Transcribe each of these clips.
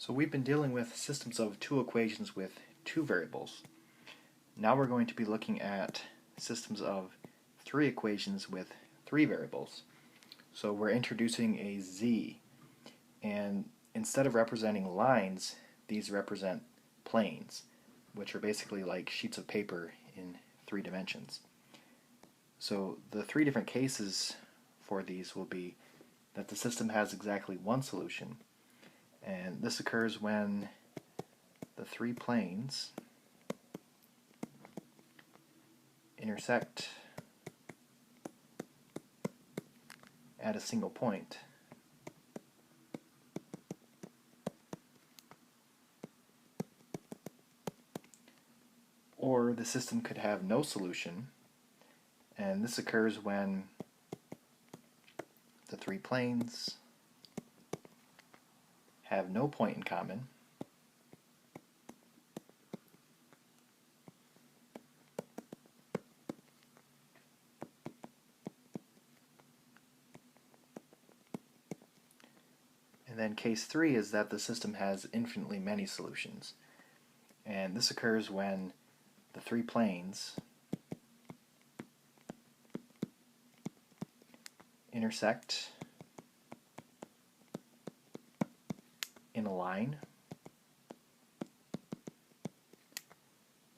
So we've been dealing with systems of two equations with two variables. Now we're going to be looking at systems of three equations with three variables. So we're introducing a z, and instead of representing lines, these represent planes, which are basically like sheets of paper in three dimensions. So the three different cases for these will be that the system has exactly one solution, and this occurs when the three planes intersect at a single point. Or the system could have no solution, and this occurs when the three planes have no point in common, and then case 3 is that the system has infinitely many solutions, and this occurs when the three planes intersect in a line,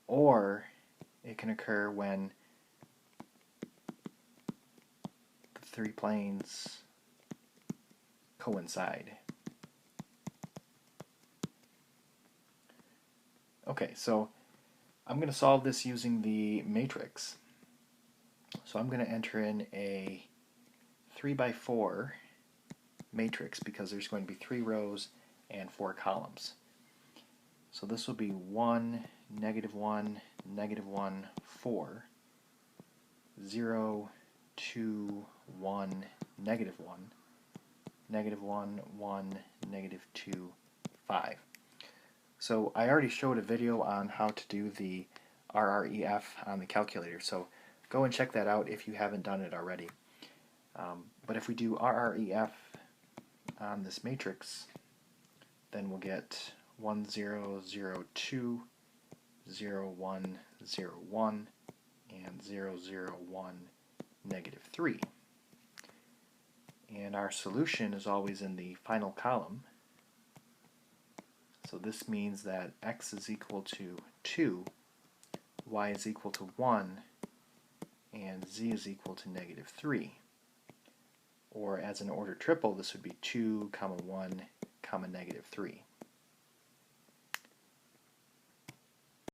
or it can occur when the three planes coincide. Okay, so I'm going to solve this using the matrix. So I'm going to enter in a 3x4 matrix because there's going to be 3 rows and 4 columns. So this will be 1, -1, -1, 4, 0, 2, 1, -1, -1, 1, -2, 5. So I already showed a video on how to do the RREF on the calculator, so go and check that out if you haven't done it already. But if we do RREF on this matrix, then we'll get 1, 0, 0, 2, 0, 1, 0, 1, and 0, 0, 1, -3. And our solution is always in the final column. So this means that x is equal to 2, y is equal to 1, and z is equal to -3. Or as an ordered triple, this would be 2, 1, -3.